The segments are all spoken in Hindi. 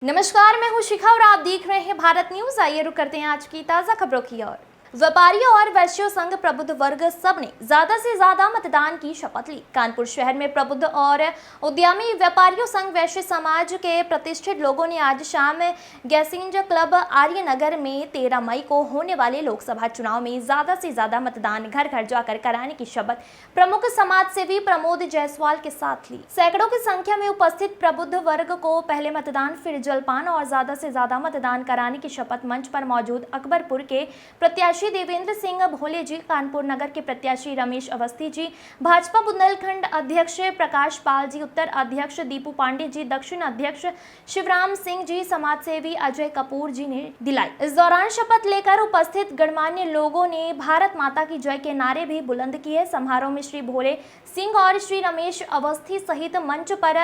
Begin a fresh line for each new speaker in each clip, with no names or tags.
नमस्कार, मैं हूं शिखा और आप देख रहे हैं भारत न्यूज। आइए रुक करते हैं आज की ताजा खबरों की ओर। व्यापारियों और वैश्यों संघ प्रबुद्ध वर्ग सब ने ज्यादा से ज्यादा मतदान की शपथ ली। कानपुर शहर में प्रबुद्ध और उद्यमी व्यापारियों संघ वैश्य समाज के प्रतिष्ठित लोगों ने आज शाम गैसिंज क्लब आर्यनगर में 13 मई को होने वाले लोकसभा चुनाव में ज्यादा से ज्यादा मतदान घर घर जाकर कराने की शपथ प्रमुख समाज सेवी प्रमोद जायसवाल के साथ ली। सैकड़ों की संख्या में उपस्थित प्रबुद्ध वर्ग को पहले मतदान, फिर जलपान और ज्यादा से ज्यादा मतदान कराने की शपथ मंच पर मौजूद अकबरपुर के प्रत्याशी देवेंद्र सिंह भोले जी, कानपुर नगर के प्रत्याशी रमेश अवस्थी जी, भाजपा बुंदेलखंड अध्यक्ष प्रकाश पाल जी, उत्तर अध्यक्ष दीपू पांडे जी, दक्षिण अध्यक्ष शिवराम सिंह जी, समाज सेवी अजय कपूर जी ने दिलाई। इस दौरान शपथ लेकर उपस्थित गणमान्य लोगों ने भारत माता की जय के नारे भी बुलंद किए। समारोह में श्री भोले सिंह और श्री रमेश अवस्थी सहित मंच पर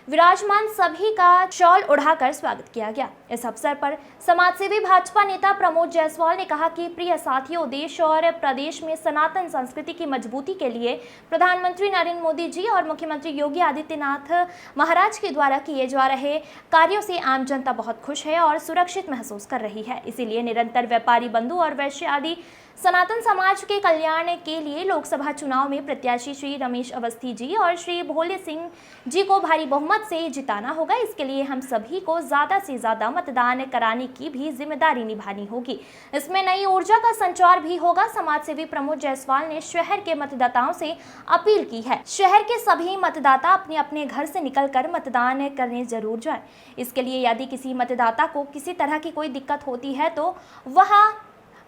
विराजमान सभी का शॉल उड़ाकर स्वागत किया गया। इस अवसर पर समाजसेवी भाजपा नेता प्रमोद जायसवाल ने कहा कि प्रिय साथियों, देश और प्रदेश में सनातन संस्कृति की मजबूती के लिए प्रधानमंत्री नरेंद्र मोदी जी और मुख्यमंत्री योगी आदित्यनाथ महाराज के द्वारा किए जा रहे कार्यों से आम जनता बहुत खुश है और सुरक्षित महसूस कर रही है। इसीलिए निरंतर व्यापारी बंधु और वैश्य आदि सनातन समाज के कल्याण के लिए लोकसभा चुनाव में प्रत्याशी श्री रमेश अवस्थी जी और श्री भोले सिंह जी को भारी बहुमत से जिताना होगा। इसके लिए हम सभी को ज्यादा से ज्यादा मतदान कराने की भी जिम्मेदारी निभानी होगी। इसमें नई ऊर्जा का संचार भी होगा। समाज सेवी प्रमोद जायसवाल ने शहर के मतदाताओं से अपील की है, शहर के सभी मतदाता अपने अपने घर से निकलकर मतदान करने जरूर जाएं। इसके लिए यदि किसी मतदाता को किसी तरह की कोई दिक्कत होती है तो वह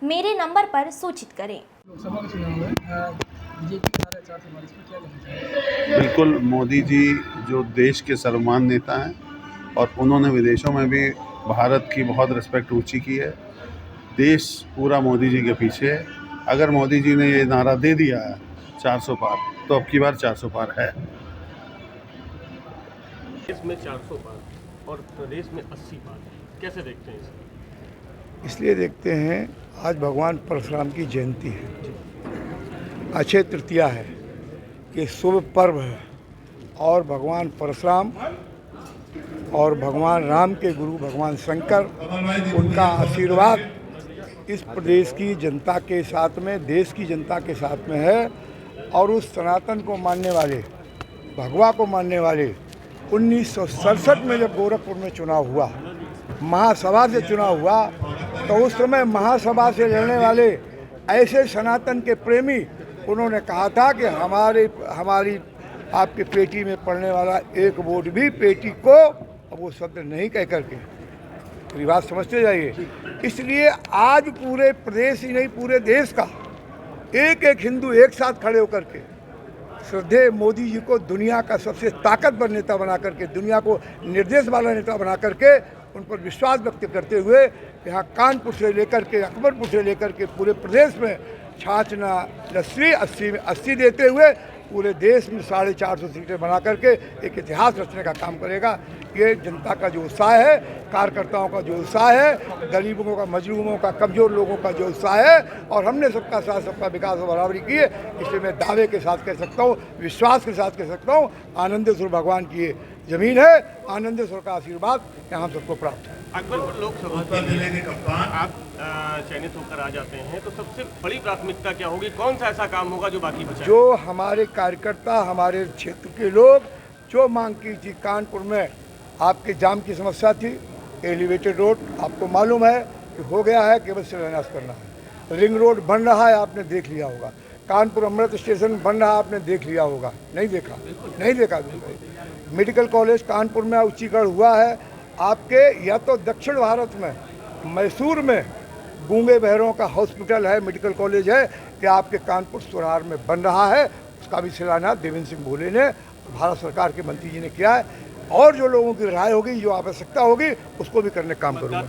मेरे नंबर पर सूचित करें।
लोकसभा का चुनाव है, बीजेपी का है 444 पर क्या कहना चाहिए?
बिल्कुल, मोदी जी जो देश के सर्वमान्य नेता हैं और उन्होंने विदेशों में भी भारत की बहुत रिस्पेक्ट ऊंची की है। देश पूरा मोदी जी के पीछे है। अगर मोदी जी ने ये नारा दे दिया है 400 पार, तो अब की बार 400 पार है।
देश में 400 पार और प्रदेश में 80 पार, कैसे देखते हैं इसको?
इसलिए देखते हैं, आज भगवान परशुराम की जयंती है, अक्षय तृतीया है, ये शुभ पर्व है और भगवान परशुराम और भगवान राम के गुरु भगवान शंकर, उनका आशीर्वाद इस प्रदेश की जनता के साथ में, देश की जनता के साथ में है। और उस सनातन को मानने वाले, भगवा को मानने वाले 1967 में जब गोरखपुर में चुनाव हुआ, महासभा से चुनाव हुआ, तो उस समय महासभा से लड़ने वाले ऐसे सनातन के प्रेमी, उन्होंने कहा था कि हमारी आपकी पेटी में पड़ने वाला एक वोट भी पेटी को, अब वो शब्द नहीं कह करके, मेरी बात समझते जाइए। इसलिए आज पूरे प्रदेश ही नहीं, पूरे देश का एक एक हिंदू एक साथ खड़े होकर के श्रद्धेय मोदी जी को दुनिया का सबसे ताकतवर नेता बना करके, दुनिया को निर्देश वाला नेता बना करके उन पर विश्वास व्यक्त करते हुए यहाँ कानपुर से लेकर के अकबरपुर से लेकर के पूरे प्रदेश में छाछना लस्सी 80 देते हुए पूरे देश में 450 सीटें बना करके एक इतिहास रचने का काम करेगा। ये जनता का जो उत्साह है, कार्यकर्ताओं का जो उत्साह है, गरीबों का, मजलूमों का, कमज़ोर लोगों का जो उत्साह है, और हमने सबका साथ सबका विकास और बराबरी की है, इसलिए मैं दावे के साथ कह सकता हूँ, विश्वास के साथ कह सकता हूँ, आनंदेश्वर भगवान की ये जमीन है, आनंदेश्वर का आशीर्वाद यहाँ सबको प्राप्त है।
अकबरपुर लोकसभा के लिए आप चयनित होकर आ जाते हैं, तो सबसे बड़ी प्राथमिकता क्या होगी? कौन सा ऐसा काम होगा जो बाकी बचा? जो
हमारे कार्यकर्ता, हमारे क्षेत्र के लोग जो मांग की थी, कानपुर में आपके जाम की समस्या थी, एलिवेटेड रोड आपको मालूम है कि हो गया है, केवल शिलान्यास करना है। रिंग रोड बन रहा है, आपने देख लिया होगा। कानपुर अमृत स्टेशन बन रहा है, आपने देख लिया होगा। नहीं देखा? नहीं देखा। मेडिकल कॉलेज कानपुर में उच्चीकरण हुआ है आपके, या तो दक्षिण भारत में मैसूर में गूंगे बहरों का हॉस्पिटल है, मेडिकल कॉलेज है, कि आपके कानपुर सुरार में बन रहा है। उसका भी शिलान्यास देवेंद्र सिंह भोले ने, भारत सरकार के मंत्री जी ने किया है। और जो लोगों की राय होगी, जो आवश्यकता होगी, उसको भी करने का काम करूँगा।